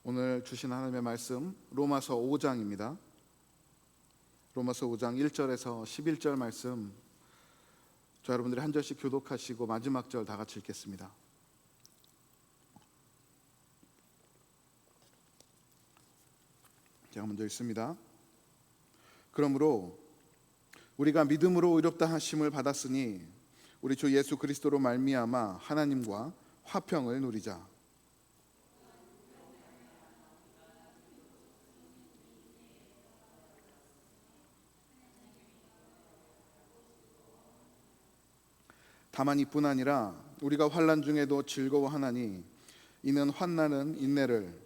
오늘 주신 하나님의 말씀 로마서 5장입니다. 로마서 5장 1절에서 11절 말씀, 저 여러분들이 한 절씩 교독하시고 마지막 절 다 같이 읽겠습니다. 제가 먼저 읽습니다. 그러므로 우리가 믿음으로 의롭다 하심을 받았으니 우리 주 예수 그리스도로 말미암아 하나님과 화평을 누리자. 다만 이뿐 아니라 우리가 환난 중에도 즐거워하나니 이는 환난은 인내를,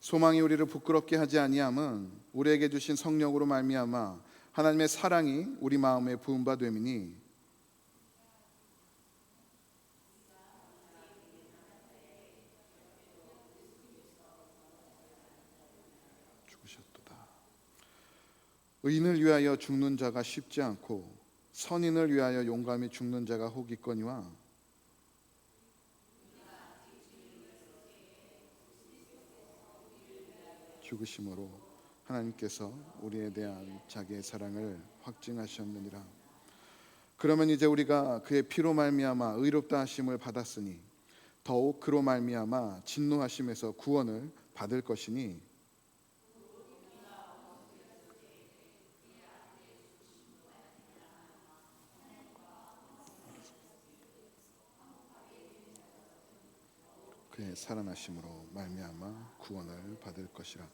소망이 우리를 부끄럽게 하지 아니함은 우리에게 주신 성령으로 말미암아 하나님의 사랑이 우리 마음에 부은 바 됨이니 죽으셨도다. 의인을 위하여 죽는 자가 쉽지 않고 선인을 위하여 용감히 죽는 자가 혹 있거니와 죽으심으로 하나님께서 우리에 대한 자기의 사랑을 확증하셨느니라. 그러면 이제 우리가 그의 피로 말미암아 의롭다 하심을 받았으니 더욱 그로 말미암아 진노하심에서 구원을 받을 것이니 그의 살아나심으로 말미암아 구원을 받을 것이라.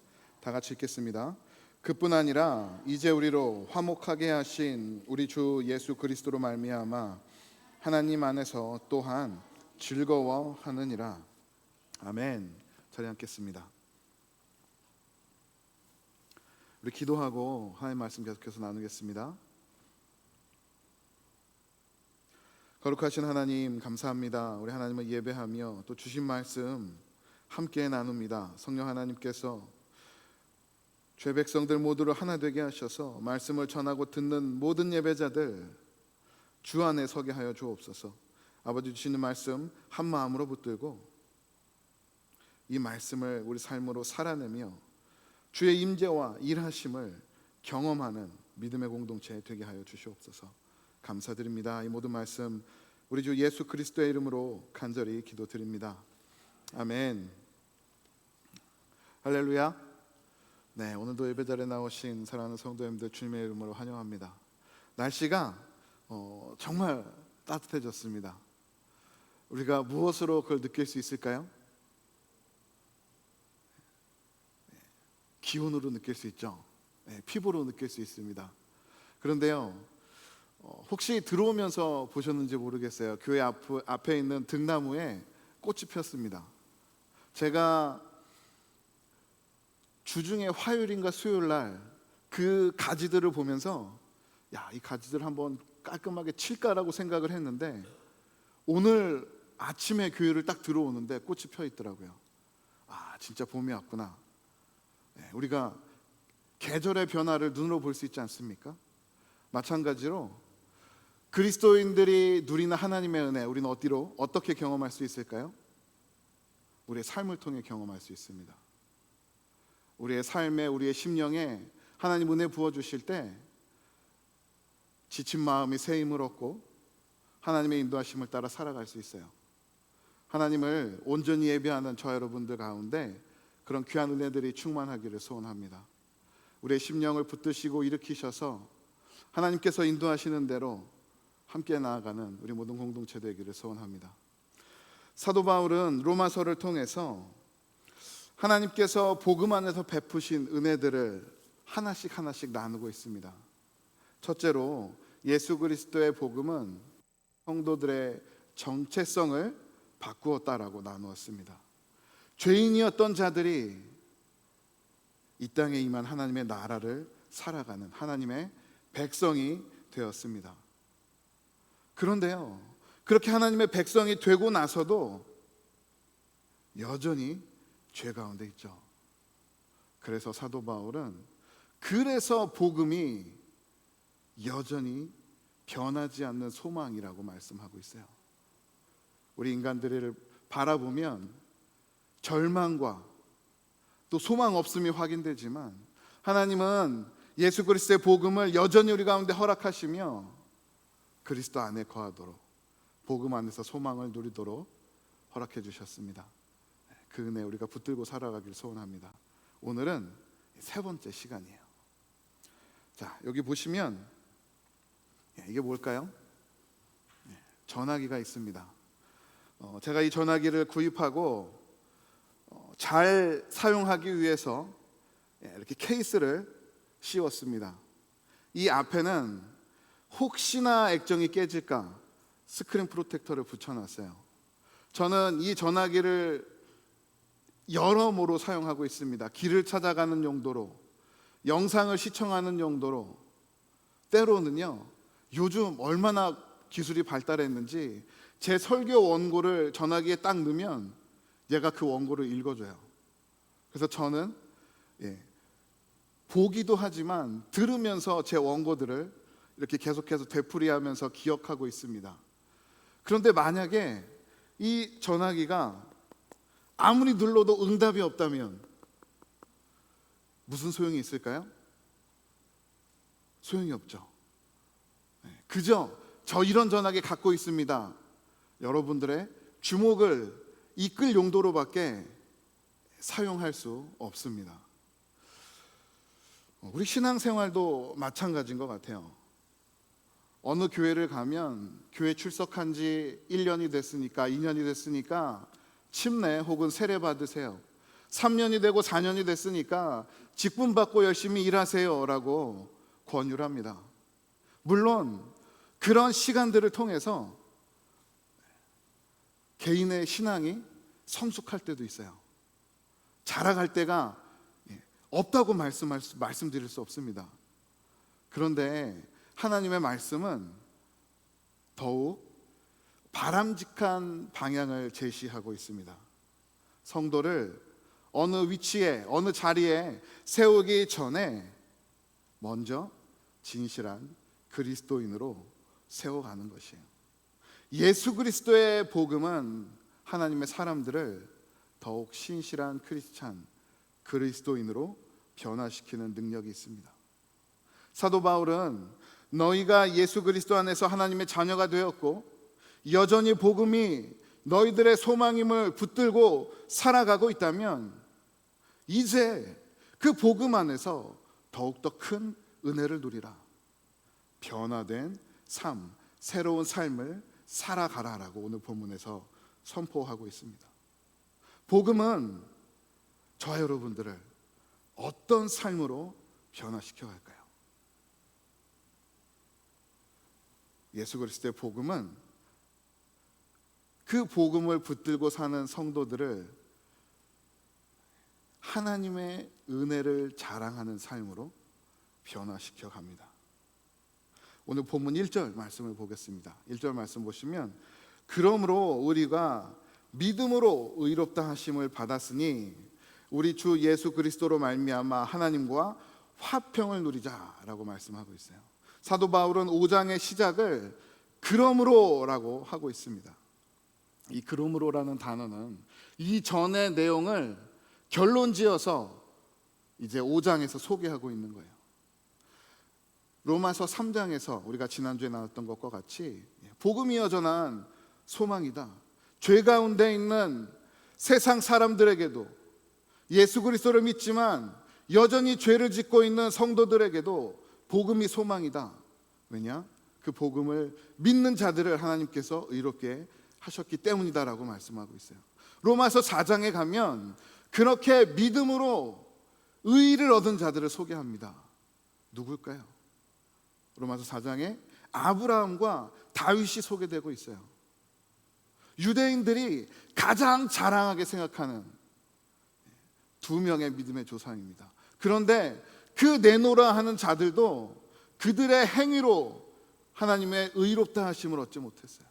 다 같이 읽겠습니다. 그뿐 아니라 이제 우리로 화목하게 하신 우리 주 예수 그리스도로 말미암아 하나님 안에서 또한 즐거워하느니라. 아멘. 자리 앉겠습니다. 우리 기도하고 하나님 말씀 계속해서 나누겠습니다. 거룩하신 하나님 감사합니다. 우리 하나님을 예배하며 또 주신 말씀 함께 나눕니다. 성령 하나님께서 죄 백성들 모두를 하나 되게 하셔서 말씀을 전하고 듣는 모든 예배자들 주 안에 서게 하여 주옵소서. 아버지 주시는 말씀 한 마음으로 붙들고 이 말씀을 우리 삶으로 살아내며 주의 임재와 일하심을 경험하는 믿음의 공동체 되게 하여 주시옵소서. 감사드립니다. 이 모든 말씀 우리 주 예수 그리스도의 이름으로 간절히 기도드립니다. 아멘. 할렐루야. 네, 오늘도 예배자리에 나오신 사랑하는 성도님들 주님의 이름으로 환영합니다. 날씨가 정말 따뜻해졌습니다. 우리가 무엇으로 그걸 느낄 수 있을까요? 기온으로 느낄 수 있죠. 피부로 느낄 수 있습니다. 그런데요, 혹시 들어오면서 보셨는지 모르겠어요. 교회 앞에 있는 등나무에 꽃이 폈습니다. 제가 주중에 화요일인가 수요일 날 그 가지들을 보면서 이 가지들 한번 깔끔하게 칠까라고 생각을 했는데 오늘 아침에 교회를 딱 들어오는데 꽃이 펴 있더라고요. 진짜 봄이 왔구나. 우리가 계절의 변화를 눈으로 볼 수 있지 않습니까? 마찬가지로 그리스도인들이 누리는 하나님의 은혜, 우리는 어떻게 경험할 수 있을까요? 우리의 삶을 통해 경험할 수 있습니다. 우리의 삶에, 우리의 심령에 하나님 은혜 부어주실 때 지친 마음이 새 힘을 얻고 하나님의 인도하심을 따라 살아갈 수 있어요. 하나님을 온전히 예배하는 저 여러분들 가운데 그런 귀한 은혜들이 충만하기를 소원합니다. 우리의 심령을 붙드시고 일으키셔서 하나님께서 인도하시는 대로 함께 나아가는 우리 모든 공동체 되기를 소원합니다. 사도 바울은 로마서를 통해서 하나님께서 복음 안에서 베푸신 은혜들을 하나씩 나누고 있습니다. 첫째로 예수 그리스도의 복음은 성도들의 정체성을 바꾸었다라고 나누었습니다. 죄인이었던 자들이 이 땅에 임한 하나님의 나라를 살아가는 하나님의 백성이 되었습니다. 그런데요, 그렇게 하나님의 백성이 되고 나서도 여전히 죄 가운데 있죠. 그래서 사도 바울은 그래서 복음이 여전히 변하지 않는 소망이라고 말씀하고 있어요. 우리 인간들을 바라보면 절망과 또 소망 없음이 확인되지만, 하나님은 예수 그리스도의 복음을 여전히 우리 가운데 허락하시며 그리스도 안에 거하도록, 복음 안에서 소망을 누리도록 허락해 주셨습니다. 그 은혜 우리가 붙들고 살아가길 소원합니다. 오늘은 세 번째 시간이에요. 자, 여기 보시면 이게 뭘까요? 전화기가 있습니다. 제가 이 전화기를 구입하고 잘 사용하기 위해서 이렇게 케이스를 씌웠습니다. 이 앞에는 혹시나 액정이 깨질까 스크린 프로텍터를 붙여놨어요. 저는 이 전화기를 여러모로 사용하고 있습니다. 길을 찾아가는 용도로, 영상을 시청하는 용도로, 때로는요, 요즘 얼마나 기술이 발달했는지 제 설교 원고를 전화기에 딱 넣으면 얘가 그 원고를 읽어줘요. 그래서 저는 보기도 하지만 들으면서 제 원고들을 이렇게 계속해서 되풀이하면서 기억하고 있습니다. 그런데 만약에 이 전화기가 아무리 눌러도 응답이 없다면 무슨 소용이 있을까요? 소용이 없죠. 그저 저 이런 전화기 갖고 있습니다, 여러분들의 주목을 이끌 용도로밖에 사용할 수 없습니다. 우리 신앙생활도 마찬가지인 것 같아요. 어느 교회를 가면 교회 출석한 지 1년이 됐으니까, 2년이 됐으니까 침례 혹은 세례 받으세요. 3년이 되고 4년이 됐으니까 직분 받고 열심히 일하세요 라고 권유를 합니다. 물론 그런 시간들을 통해서 개인의 신앙이 성숙할 때도 있어요. 자라갈 때가 없다고 말씀드릴 수 없습니다. 그런데 하나님의 말씀은 더욱 바람직한 방향을 제시하고 있습니다. 성도를 어느 위치에, 어느 자리에 세우기 전에 먼저 진실한 그리스도인으로 세워가는 것이에요. 예수 그리스도의 복음은 하나님의 사람들을 더욱 신실한 크리스찬, 그리스도인으로 변화시키는 능력이 있습니다. 사도 바울은 너희가 예수 그리스도 안에서 하나님의 자녀가 되었고 여전히 복음이 너희들의 소망임을 붙들고 살아가고 있다면 이제 그 복음 안에서 더욱더 큰 은혜를 누리라. 변화된 삶, 새로운 삶을 살아가라라고 오늘 본문에서 선포하고 있습니다. 복음은 저와 여러분들을 어떤 삶으로 변화시켜 갈까요? 예수 그리스도의 복음은 그 복음을 붙들고 사는 성도들을 하나님의 은혜를 자랑하는 삶으로 변화시켜 갑니다. 오늘 본문 1절 말씀을 보겠습니다. 1절 말씀 보시면 그러므로 우리가 믿음으로 의롭다 하심을 받았으니 우리 주 예수 그리스도로 말미암아 하나님과 화평을 누리자라고 말씀하고 있어요. 사도 바울은 5장의 시작을 그러므로라고 하고 있습니다. 이 그러므로라는 단어는 이 전의 내용을 결론지어서 이제 5장에서 소개하고 있는 거예요. 로마서 3장에서 우리가 지난주에 나눴던 것과 같이 복음이 여전한 소망이다. 죄 가운데 있는 세상 사람들에게도, 예수 그리스도를 믿지만 여전히 죄를 짓고 있는 성도들에게도 복음이 소망이다. 왜냐? 그 복음을 믿는 자들을 하나님께서 의롭게 하셨기 때문이다라고 말씀하고 있어요. 로마서 4장에 가면 그렇게 믿음으로 의의를 얻은 자들을 소개합니다. 누굴까요? 로마서 4장에 아브라함과 다윗이 소개되고 있어요. 유대인들이 가장 자랑하게 생각하는 두 명의 믿음의 조상입니다. 그런데 그 내노라 하는 자들도 그들의 행위로 하나님의 의롭다 하심을 얻지 못했어요.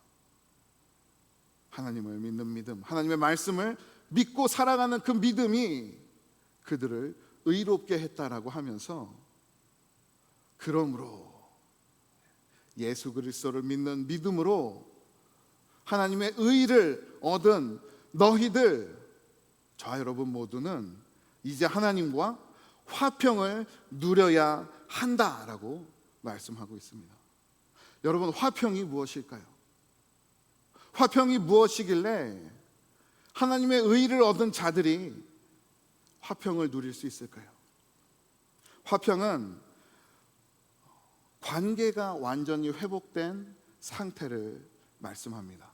하나님을 믿는 믿음, 하나님의 말씀을 믿고 살아가는 그 믿음이 그들을 의롭게 했다라고 하면서 그러므로 예수 그리스도를 믿는 믿음으로 하나님의 의를 얻은 너희들, 저와 여러분 모두는 이제 하나님과 화평을 누려야 한다라고 말씀하고 있습니다. 여러분, 화평이 무엇일까요? 화평이 무엇이길래 하나님의 의를 얻은 자들이 화평을 누릴 수 있을까요? 화평은 관계가 완전히 회복된 상태를 말씀합니다.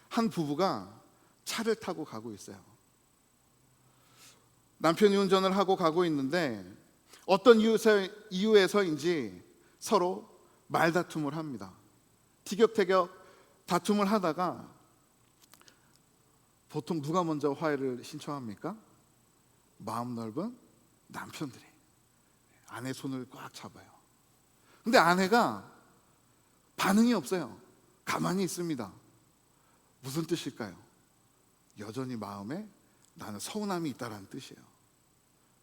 한 부부가 차를 타고 가고 있어요. 남편이 운전을 하고 가고 있는데 어떤 이유에서인지 서로 말다툼을 합니다. 티격태격 다툼을 하다가 보통 누가 먼저 화해를 신청합니까? 마음 넓은 남편들이 아내 손을 꽉 잡아요. 근데 아내가 반응이 없어요. 가만히 있습니다. 무슨 뜻일까요? 여전히 마음에 나는 서운함이 있다라는 뜻이에요.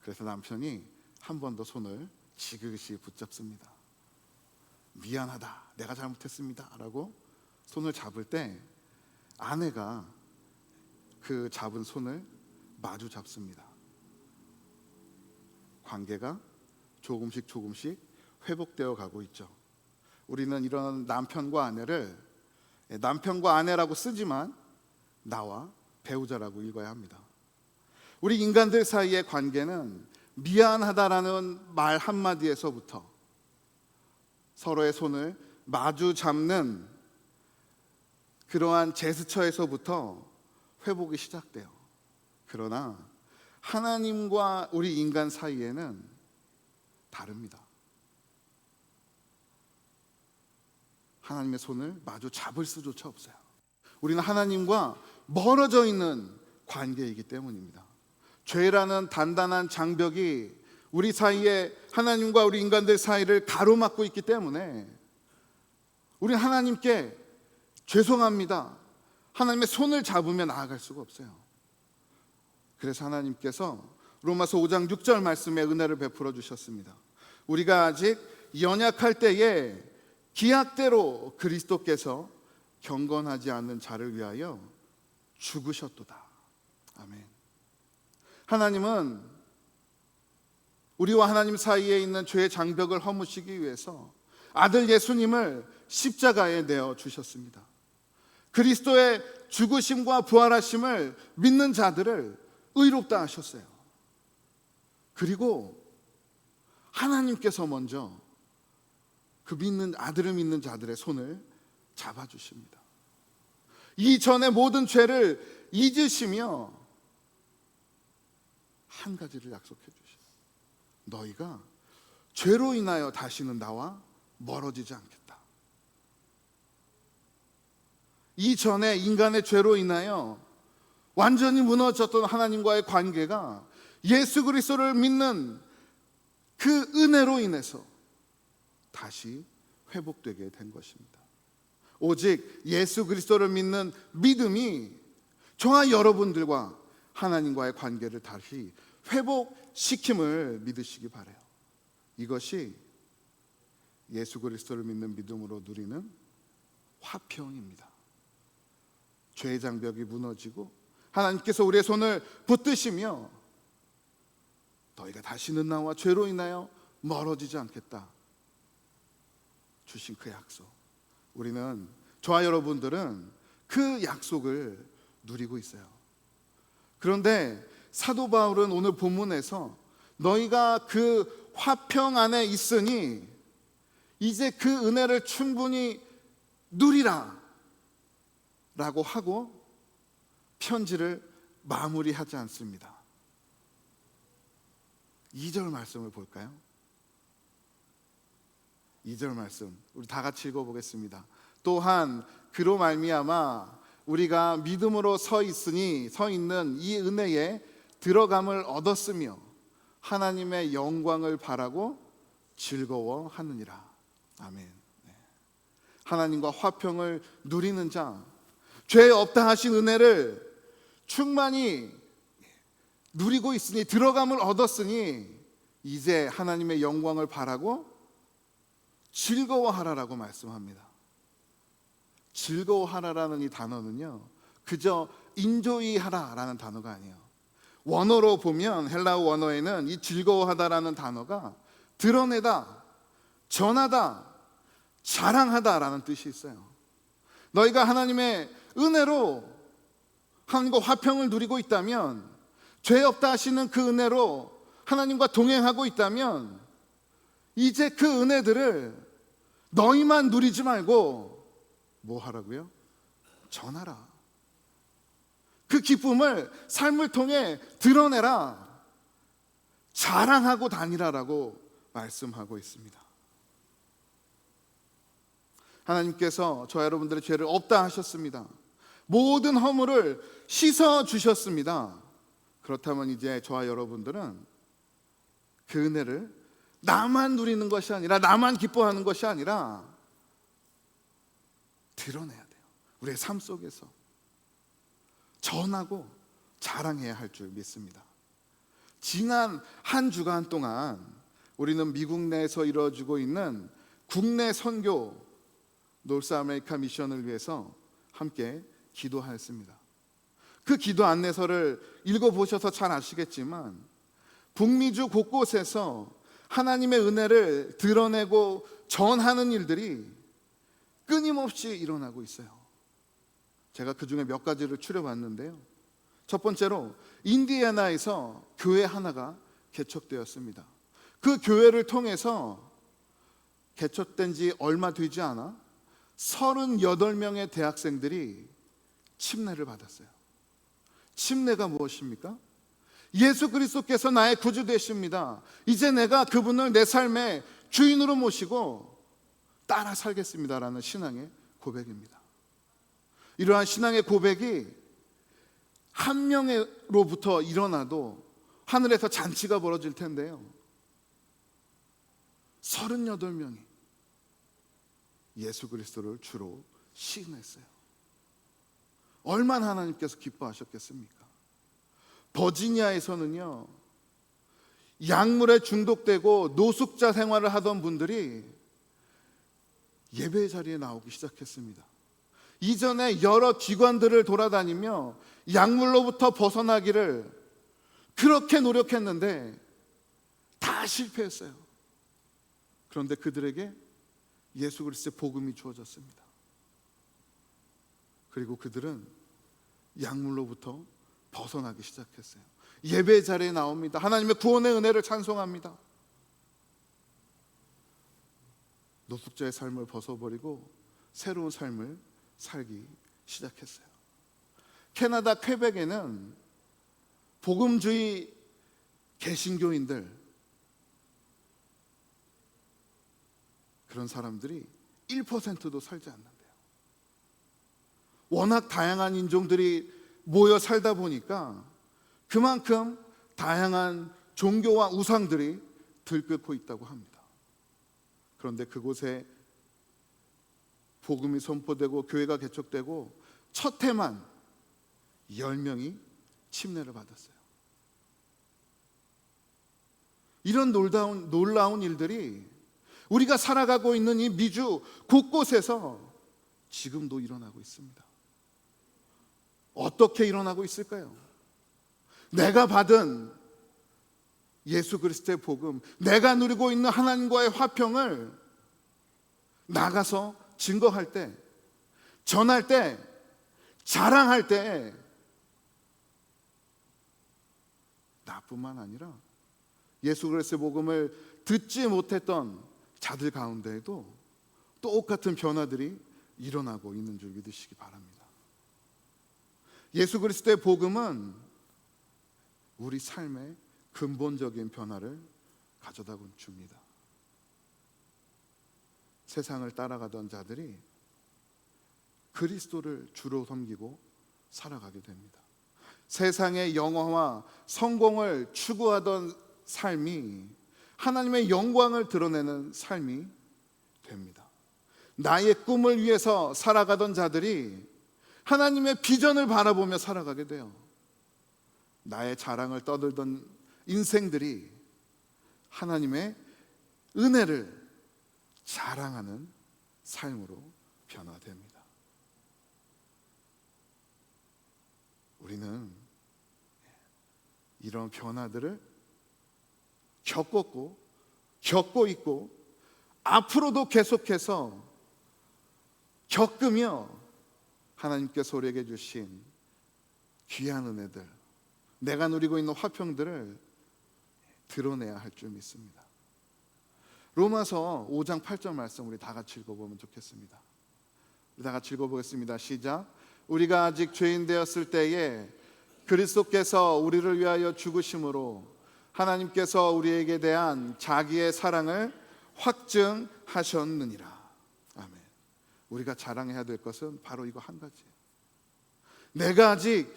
그래서 남편이 한 번 더 손을 지그시 붙잡습니다. 미안하다, 내가 잘못했습니다 라고 손을 잡을 때 아내가 그 잡은 손을 마주 잡습니다. 관계가 조금씩 회복되어 가고 있죠. 우리는 이런 남편과 아내를 남편과 아내라고 쓰지만 나와 배우자라고 읽어야 합니다. 우리 인간들 사이의 관계는 미안하다라는 말 한마디에서부터 서로의 손을 마주 잡는 그러한 제스처에서부터 회복이 시작돼요. 그러나 하나님과 우리 인간 사이에는 다릅니다. 하나님의 손을 마주 잡을 수조차 없어요. 우리는 하나님과 멀어져 있는 관계이기 때문입니다. 죄라는 단단한 장벽이 우리 사이에, 하나님과 우리 인간들 사이를 가로막고 있기 때문에 우리는 하나님께 죄송합니다, 하나님의 손을 잡으며 나아갈 수가 없어요. 그래서 하나님께서 로마서 5장 6절 말씀에 은혜를 베풀어 주셨습니다. 우리가 아직 연약할 때에 기약대로 그리스도께서 경건하지 않는 자를 위하여 죽으셨도다. 아멘. 하나님은 우리와 하나님 사이에 있는 죄의 장벽을 허무시기 위해서 아들 예수님을 십자가에 내어 주셨습니다. 그리스도의 죽으심과 부활하심을 믿는 자들을 의롭다 하셨어요. 그리고 하나님께서 먼저 그 믿는 아들을 믿는 자들의 손을 잡아주십니다. 이전의 모든 죄를 잊으시며 한 가지를 약속해 주셔요. 너희가 죄로 인하여 다시는 나와 멀어지지 않겠다. 이전에 인간의 죄로 인하여 완전히 무너졌던 하나님과의 관계가 예수 그리스도를 믿는 그 은혜로 인해서 다시 회복되게 된 것입니다. 오직 예수 그리스도를 믿는 믿음이 저와 여러분들과 하나님과의 관계를 다시 회복시킴을 믿으시기 바라요. 이것이 예수 그리스도를 믿는 믿음으로 누리는 화평입니다. 죄의 장벽이 무너지고 하나님께서 우리의 손을 붙드시며 너희가 다시는 나와 죄로 인하여 멀어지지 않겠다 주신 그 약속, 우리는, 저와 여러분들은 그 약속을 누리고 있어요. 그런데 사도 바울은 오늘 본문에서 너희가 그 화평 안에 있으니 이제 그 은혜를 충분히 누리라 라고 하고 편지를 마무리하지 않습니다. 2절 말씀을 볼까요? 2절 말씀 우리 다 같이 읽어보겠습니다. 또한 그로 말미암아 우리가 믿음으로 서 있는 이 은혜에 들어감을 얻었으며 하나님의 영광을 바라고 즐거워하느니라. 아멘. 하나님과 화평을 누리는 자, 죄 없다 하신 은혜를 충만히 누리고 있으니, 들어감을 얻었으니 이제 하나님의 영광을 바라고 즐거워하라라고 말씀합니다. 즐거워하라라는 이 단어는요, 그저 인조이하라라는 단어가 아니에요. 원어로 보면, 헬라어 원어에는 이 즐거워하다라는 단어가 드러내다, 전하다, 자랑하다라는 뜻이 있어요. 너희가 하나님의 은혜로 하나님과 화평을 누리고 있다면, 죄 없다 하시는 그 은혜로 하나님과 동행하고 있다면, 이제 그 은혜들을 너희만 누리지 말고 뭐 하라고요? 전하라. 그 기쁨을 삶을 통해 드러내라, 자랑하고 다니라라고 말씀하고 있습니다. 하나님께서 저와 여러분들의 죄를 없다 하셨습니다. 모든 허물을 씻어 주셨습니다. 그렇다면 이제 저와 여러분들은 그 은혜를 나만 누리는 것이 아니라, 나만 기뻐하는 것이 아니라 드러내야 돼요. 우리의 삶 속에서 전하고 자랑해야 할 줄 믿습니다. 지난 한 주간 동안 우리는 미국 내에서 이루어지고 있는 국내 선교 노스 아메리카 미션을 위해서 함께 기도하였습니다. 그 기도 안내서를 읽어보셔서 잘 아시겠지만, 북미주 곳곳에서 하나님의 은혜를 드러내고 전하는 일들이 끊임없이 일어나고 있어요. 제가 그 중에 몇 가지를 추려봤는데요. 첫 번째로 인디애나에서 교회 하나가 개척되었습니다. 그 교회를 통해서 개척된 지 얼마 되지 않아 38명의 대학생들이 침례를 받았어요. 침례가 무엇입니까? 예수 그리스도께서 나의 구주 되십니다. 이제 내가 그분을 내 삶의 주인으로 모시고 따라 살겠습니다라는 신앙의 고백입니다. 이러한 신앙의 고백이 한 명으로부터 일어나도 하늘에서 잔치가 벌어질 텐데요, 38명이 예수 그리스도를 주로 시인했어요. 얼마나 하나님께서 기뻐하셨겠습니까? 버지니아에서는요, 약물에 중독되고 노숙자 생활을 하던 분들이 예배 자리에 나오기 시작했습니다. 이전에 여러 기관들을 돌아다니며 약물로부터 벗어나기를 그렇게 노력했는데 다 실패했어요. 그런데 그들에게 예수 그리스도의 복음이 주어졌습니다. 그리고 그들은 약물로부터 벗어나기 시작했어요. 예배 자리에 나옵니다. 하나님의 구원의 은혜를 찬송합니다. 노숙자의 삶을 벗어버리고 새로운 삶을 살기 시작했어요. 캐나다 퀘벡에는 복음주의 개신교인들, 그런 사람들이 1%도 살지 않는데요. 워낙 다양한 인종들이 모여 살다 보니까 그만큼 다양한 종교와 우상들이 들끓고 있다고 합니다. 그런데 그곳에 복음이 선포되고 교회가 개척되고 첫 해만 10명이 침례를 받았어요. 이런 놀라운 일들이 우리가 살아가고 있는 이 미주 곳곳에서 지금도 일어나고 있습니다. 어떻게 일어나고 있을까요? 내가 받은 예수 그리스도의 복음, 내가 누리고 있는 하나님과의 화평을 나가서 증거할 때, 전할 때, 자랑할 때, 나뿐만 아니라 예수 그리스도의 복음을 듣지 못했던 자들 가운데에도 똑같은 변화들이 일어나고 있는 줄 믿으시기 바랍니다. 예수 그리스도의 복음은 우리 삶의 근본적인 변화를 가져다 줍니다. 세상을 따라가던 자들이 그리스도를 주로 섬기고 살아가게 됩니다. 세상의 영화와 성공을 추구하던 삶이 하나님의 영광을 드러내는 삶이 됩니다. 나의 꿈을 위해서 살아가던 자들이 하나님의 비전을 바라보며 살아가게 돼요. 나의 자랑을 떠들던 인생들이 하나님의 은혜를 자랑하는 삶으로 변화됩니다. 우리는 이런 변화들을 겪었고 겪고 있고 앞으로도 계속해서 겪으며 하나님께서 우리에게 주신 귀한 은혜들, 내가 누리고 있는 화평들을 드러내야 할 줄 믿습니다. 로마서 5장 8절 말씀 우리 다 같이 읽어보면 좋겠습니다. 우리 다 같이 읽어보겠습니다. 시작. 우리가 아직 죄인 되었을 때에 그리스도께서 우리를 위하여 죽으심으로 하나님께서 우리에게 대한 자기의 사랑을 확증하셨느니라. 아멘. 우리가 자랑해야 될 것은 바로 이거 한 가지예요. 내가 아직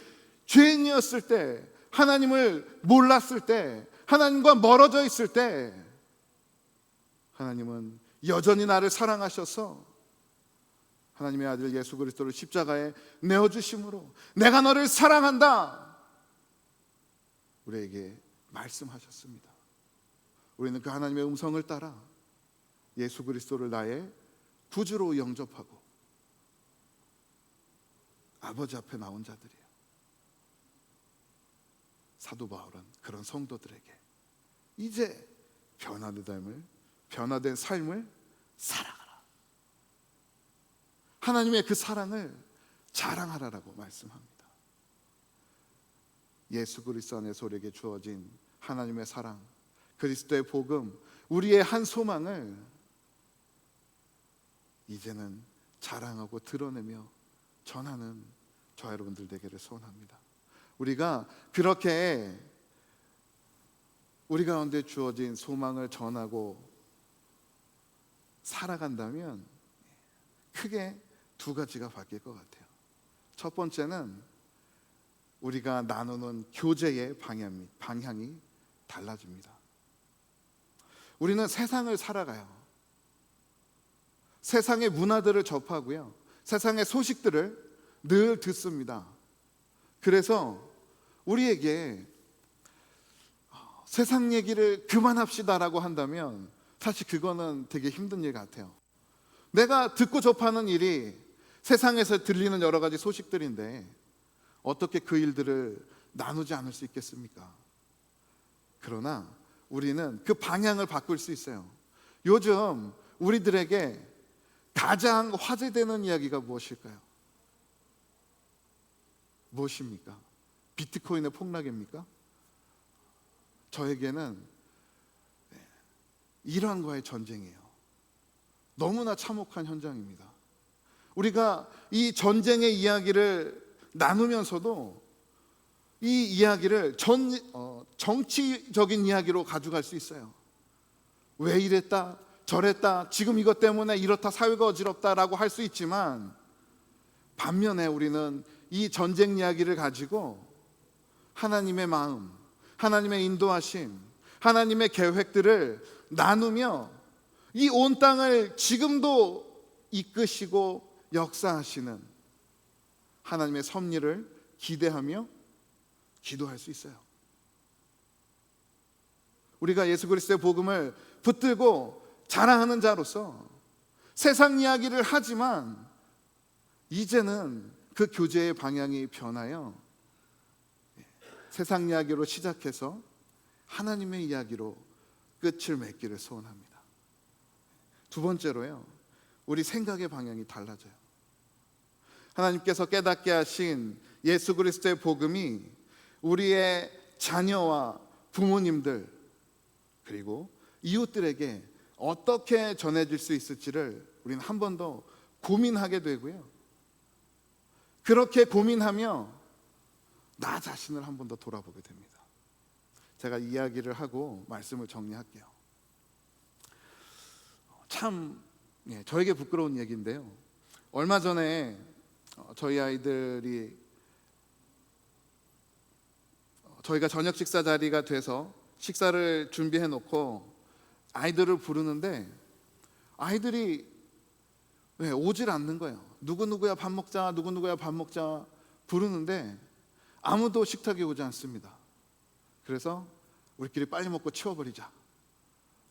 죄인이었을 때, 하나님을 몰랐을 때, 하나님과 멀어져 있을 때 하나님은 여전히 나를 사랑하셔서 하나님의 아들 예수 그리스도를 십자가에 내어주심으로 내가 너를 사랑한다 우리에게 말씀하셨습니다. 우리는 그 하나님의 음성을 따라 예수 그리스도를 나의 구주로 영접하고 아버지 앞에 나온 자들이에요. 사도 바울은 그런 성도들에게 이제 변화된 삶을 살아가라, 하나님의 그 사랑을 자랑하라라고 말씀합니다. 예수 그리스도 안에서 우리에게 주어진 하나님의 사랑, 그리스도의 복음, 우리의 한 소망을 이제는 자랑하고 드러내며 전하는 저와 여러분들 되기를 소원합니다. 우리가 그렇게 우리 가운데 주어진 소망을 전하고 살아간다면 크게 두 가지가 바뀔 것 같아요. 첫 번째는 우리가 나누는 교제의 방향이 달라집니다. 우리는 세상을 살아가요. 세상의 문화들을 접하고요, 세상의 소식들을 늘 듣습니다. 그래서 우리에게 세상 얘기를 그만합시다라고 한다면 사실 그거는 되게 힘든 일 같아요. 내가 듣고 접하는 일이 세상에서 들리는 여러 가지 소식들인데 어떻게 그 일들을 나누지 않을 수 있겠습니까? 그러나 우리는 그 방향을 바꿀 수 있어요. 요즘 우리들에게 가장 화제되는 이야기가 무엇일까요? 무엇입니까? 비트코인의 폭락입니까? 저에게는 이란과의 전쟁이에요. 너무나 참혹한 현장입니다. 우리가 이 전쟁의 이야기를 나누면서도 이 이야기를 정치적인 이야기로 가져갈 수 있어요. 왜 이랬다 저랬다, 지금 이것 때문에 이렇다, 사회가 어지럽다라고 할 수 있지만, 반면에 우리는 이 전쟁 이야기를 가지고 하나님의 마음, 하나님의 인도하심, 하나님의 계획들을 나누며 이 온 땅을 지금도 이끄시고 역사하시는 하나님의 섭리를 기대하며 기도할 수 있어요. 우리가 예수 그리스도의 복음을 붙들고 자랑하는 자로서 세상 이야기를 하지만 이제는 그 교제의 방향이 변하여 세상 이야기로 시작해서 하나님의 이야기로 끝을 맺기를 소원합니다. 두 번째로요, 우리 생각의 방향이 달라져요. 하나님께서 깨닫게 하신 예수 그리스도의 복음이 우리의 자녀와 부모님들 그리고 이웃들에게 어떻게 전해질 수 있을지를 우리는 한 번 더 고민하게 되고요, 그렇게 고민하며 나 자신을 한 번 더 돌아보게 됩니다. 제가 이야기를 하고 말씀을 정리할게요. 참 저에게 부끄러운 얘기인데요, 얼마 전에 저희 아이들이 저희가 저녁 식사 자리가 돼서 식사를 준비해 놓고 아이들을 부르는데 아이들이 왜 오질 않는 거예요. 누구누구야 밥 먹자, 누구누구야 밥 먹자 부르는데 아무도 식탁에 오지 않습니다. 그래서 우리끼리 빨리 먹고 치워버리자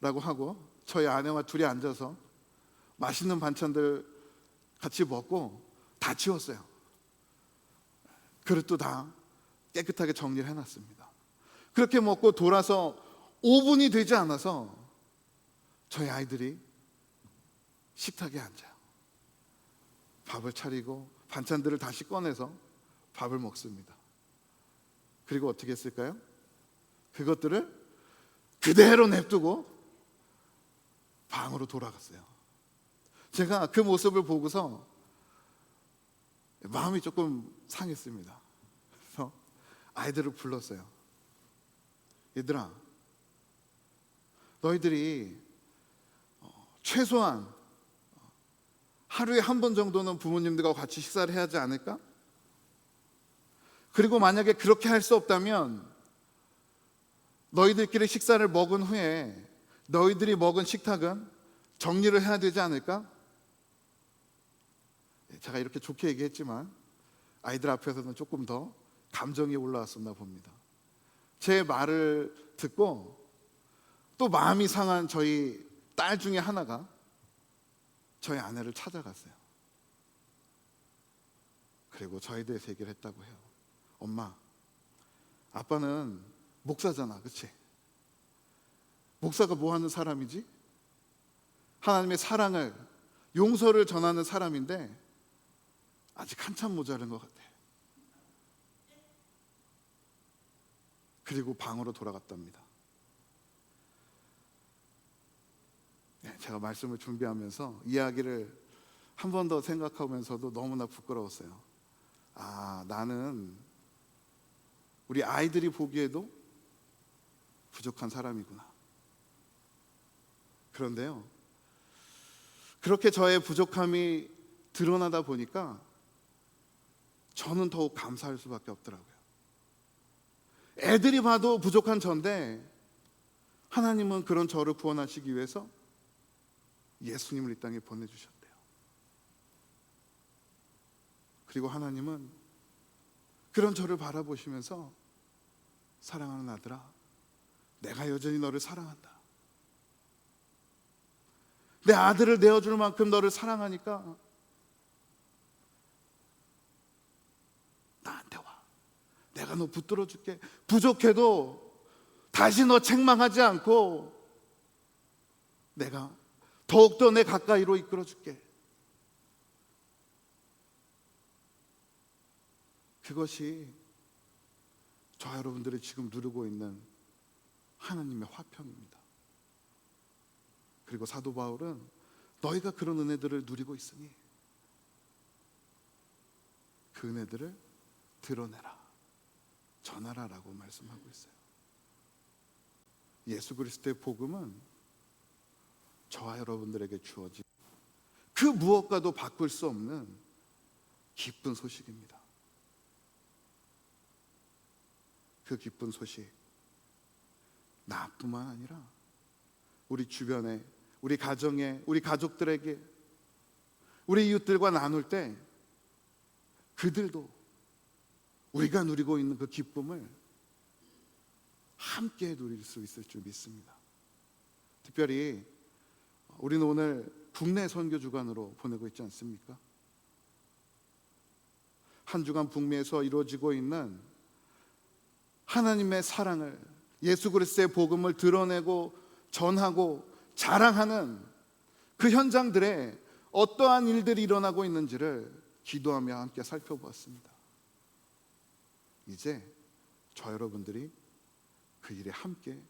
라고 하고 저희 아내와 둘이 앉아서 맛있는 반찬들 같이 먹고 다 치웠어요. 그릇도 다 깨끗하게 정리를 해놨습니다. 그렇게 먹고 돌아서 5분이 되지 않아서 저희 아이들이 식탁에 앉아요. 밥을 차리고 반찬들을 다시 꺼내서 밥을 먹습니다. 그리고 어떻게 했을까요? 그것들을 그대로 냅두고 방으로 돌아갔어요. 제가 그 모습을 보고서 마음이 조금 상했습니다. 그래서 아이들을 불렀어요. 얘들아, 너희들이 최소한 하루에 한 번 정도는 부모님들과 같이 식사를 해야 하지 않을까? 그리고 만약에 그렇게 할 수 없다면 너희들끼리 식사를 먹은 후에 너희들이 먹은 식탁은 정리를 해야 되지 않을까? 제가 이렇게 좋게 얘기했지만 아이들 앞에서는 조금 더 감정이 올라왔었나 봅니다. 제 말을 듣고 또 마음이 상한 저희 딸 중에 하나가 저희 아내를 찾아갔어요. 그리고 저에 대해서 얘기를 했다고 해요. 엄마, 아빠는 목사잖아, 그치? 목사가 뭐 하는 사람이지? 하나님의 사랑을, 용서를 전하는 사람인데 아직 한참 모자른 것 같아. 그리고 방으로 돌아갔답니다. 제가 말씀을 준비하면서 이야기를 한 번 더 생각하면서도 너무나 부끄러웠어요. 나는 우리 아이들이 보기에도 부족한 사람이구나. 그런데요, 그렇게 저의 부족함이 드러나다 보니까 저는 더욱 감사할 수밖에 없더라고요. 애들이 봐도 부족한 저인데 하나님은 그런 저를 구원하시기 위해서 예수님을 이 땅에 보내주셨대요. 그리고 하나님은 그런 저를 바라보시면서 사랑하는 아들아, 내가 여전히 너를 사랑한다. 내 아들을 내어줄 만큼 너를 사랑하니까 나한테 와. 내가 너 붙들어 줄게. 부족해도 다시 너 책망하지 않고 내가 더욱더 내 가까이로 이끌어 줄게. 그것이 저와 여러분들이 지금 누리고 있는 하나님의 화평입니다. 그리고 사도 바울은 너희가 그런 은혜들을 누리고 있으니 그 은혜들을 드러내라, 전하라라고 말씀하고 있어요. 예수 그리스도의 복음은 저와 여러분들에게 주어진 그 무엇과도 바꿀 수 없는 기쁜 소식입니다. 그 기쁜 소식, 나뿐만 아니라 우리 주변에, 우리 가정에, 우리 가족들에게, 우리 이웃들과 나눌 때 그들도 우리가 누리고 있는 그 기쁨을 함께 누릴 수 있을 줄 믿습니다. 특별히 우리는 오늘 국내 선교 주간으로 보내고 있지 않습니까? 한 주간 북미에서 이루어지고 있는 하나님의 사랑을, 예수 그리스도의 복음을 드러내고 전하고 자랑하는 그 현장들에 어떠한 일들이 일어나고 있는지를 기도하며 함께 살펴보았습니다. 이제 저 여러분들이 그 일에 함께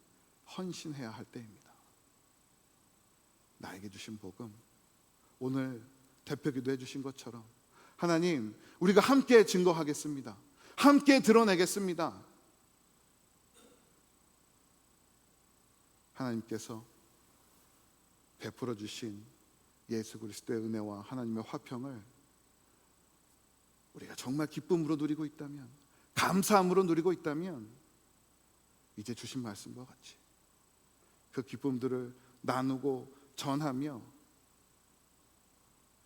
헌신해야 할 때입니다. 나에게 주신 복음, 오늘 대표기도 해주신 것처럼 하나님, 우리가 함께 증거하겠습니다. 함께 드러내겠습니다. 하나님께서 베풀어 주신 예수 그리스도의 은혜와 하나님의 화평을 우리가 정말 기쁨으로 누리고 있다면, 감사함으로 누리고 있다면, 이제 주신 말씀과 같이 그 기쁨들을 나누고 전하며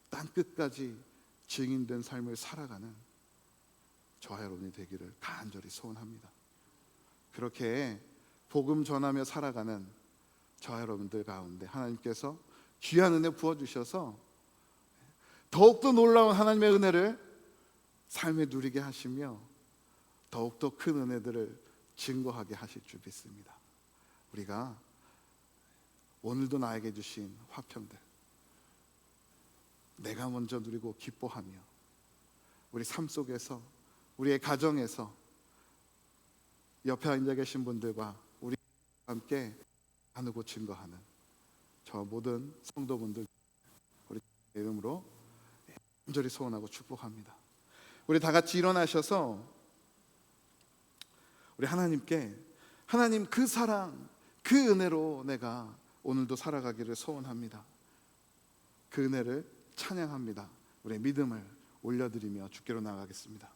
땅 끝까지 증인된 삶을 살아가는 저와 여러분이 되기를 간절히 소원합니다. 그렇게 복음 전하며 살아가는 저와 여러분들 가운데 하나님께서 귀한 은혜 부어주셔서 더욱더 놀라운 하나님의 은혜를 삶에 누리게 하시며 더욱더 큰 은혜들을 증거하게 하실 줄 믿습니다. 우리가 오늘도 나에게 주신 화평들 내가 먼저 누리고 기뻐하며 우리 삶 속에서, 우리의 가정에서, 옆에 앉아 계신 분들과 우리 함께 나누고 증거하는 저 모든 성도분들 우리 이름으로 간절히 소원하고 축복합니다. 우리 다 같이 일어나셔서 우리 하나님께, 하나님 그 사랑, 그 은혜로 내가 오늘도 살아가기를 소원합니다. 그 은혜를 찬양합니다. 우리의 믿음을 올려드리며 주께로 나아가겠습니다.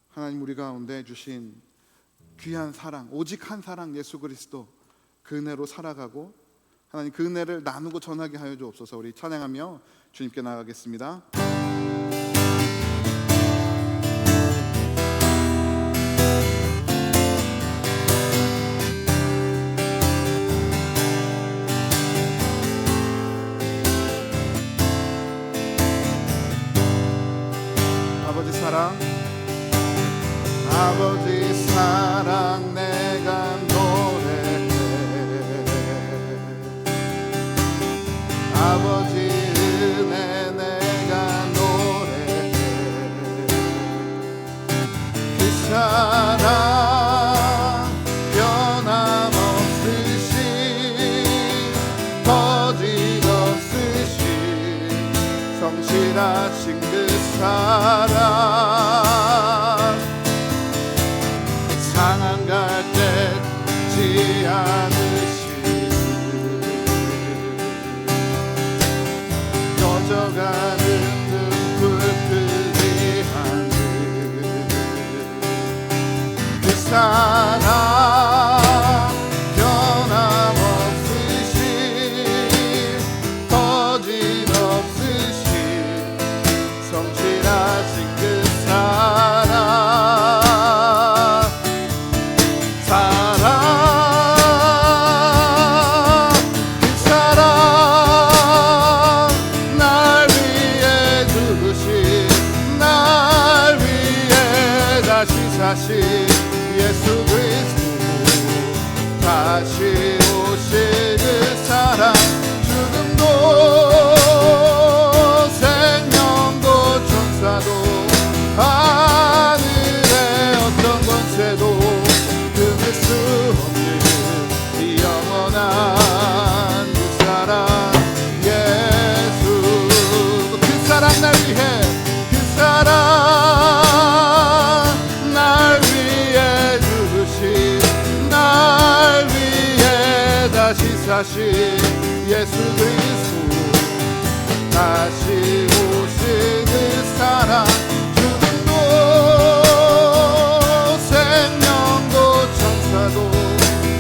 하나님, 우리 가운데 주신 귀한 사랑, 오직 한 사랑 예수 그리스도, 그 은혜로 살아가고 하나님 그 은혜를 나누고 전하게 하여 주옵소서. 우리 찬양하며 주님께 나아가겠습니다. 아버지 사랑, 아버지 사랑 내가 노래해. 아버지 은혜 내가 노래해. 그 사랑 변함없으신, 거짓없으신, 성실하신 그 사랑, 상한 갈대 지 않으신, 꺼져가는 등불 끄지 않는 그 사랑, 변함없으신, 거짓없으신, 성실하신 그 사랑, 다시 예수 그리스도, 다시 오실 그 사랑, 죽음도 생명도 천사도 하늘의 어떤 권세도 금을 수 없는 이 영원한 그 사랑 예수, 그 사랑 날 위해, 그 사랑 다시 예수 그리스도, 다시 오신 그 사랑, 죽음도 생명도 천사도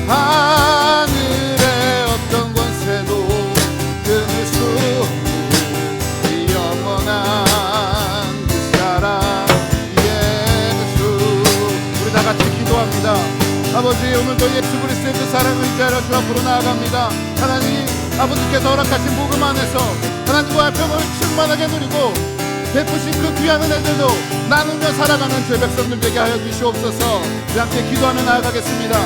하늘의 어떤 권세도 끊을 수 없는 이 영원한 그 사랑 예수. 우리 다 같이 기도합니다. 아버지, 오늘도 예수 그리스도의 그 사랑을 의지하여 주 앞으로 나아갑니다. 하나님, 아버지께서 허락하신 복음 안에서 하나님과 화평을 충만하게 누리고 베푸신 그 귀한 은혜들도 나누며 살아가는 제 백성들 되게 하여 주시옵소서. 우리 함께 기도하며 나아가겠습니다.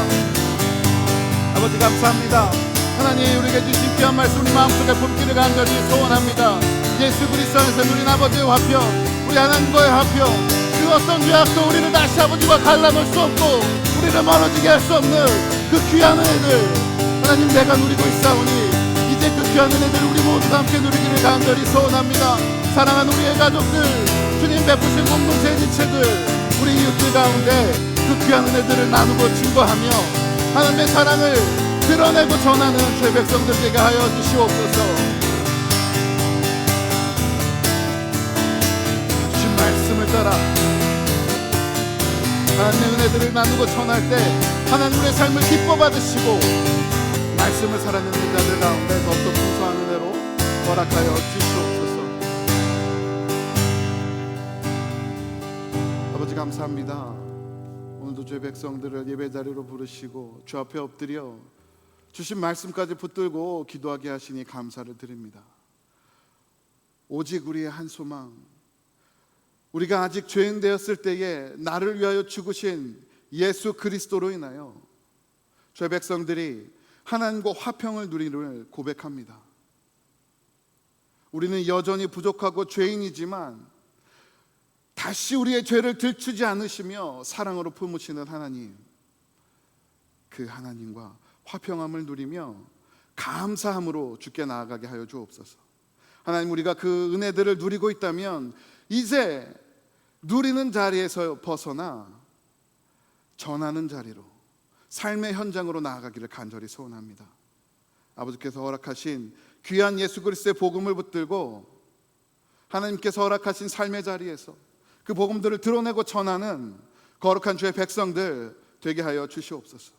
아버지 감사합니다. 하나님, 우리에게 주신 귀한 말씀 우리 마음속에 품기를 간절히 소원합니다. 예수 그리스도 안에서 누린 아버지의 화평, 우리 하나님과의 화평, 그 어떤 죄악도 우리를 다시 아버지와 갈라놓을 수 없고 우리를 멀어지게 할 수 없는 그 귀한 은혜들, 하나님 내가 누리고 있사오니 이제 그 귀한 은혜들 우리 모두 함께 누리기를 간절히 소원합니다. 사랑하는 우리의 가족들, 주님 베푸신 공동체 지체들, 우리 이웃들 가운데 그 귀한 은혜들을 나누고 증거하며 하나님의 사랑을 드러내고 전하는 제 백성들 되게 하여 주시옵소서. 주신 말씀을 따라 하나님의 은혜들을 나누고 전할 때 하나님 우리의 삶을 기뻐 받으시고 말씀을 살아내는 자들 가운데 더욱더 풍성한 은혜로 허락하여 주시옵소서. 아버지 감사합니다. 오늘 오늘도 주의 백성들을 예배 자리로 부르시고 주 앞에 엎드려 주신 말씀까지 붙들고 기도하게 하시니 감사를 드립니다. 오직 우리의 한 소망, 우리가 아직 죄인 되었을 때에 나를 위하여 죽으신 예수 그리스도로 인하여 주의 백성들이 하나님과 화평을 누리를 고백합니다. 우리는 여전히 부족하고 죄인이지만 다시 우리의 죄를 들추지 않으시며 사랑으로 품으시는 하나님, 그 하나님과 화평함을 누리며 감사함으로 주께 나아가게 하여 주옵소서. 하나님, 우리가 그 은혜들을 누리고 있다면 이제 누리는 자리에서 벗어나 전하는 자리로, 삶의 현장으로 나아가기를 간절히 소원합니다. 아버지께서 허락하신 귀한 예수 그리스도의 복음을 붙들고 하나님께서 허락하신 삶의 자리에서 그 복음들을 드러내고 전하는 거룩한 주의 백성들 되게 하여 주시옵소서.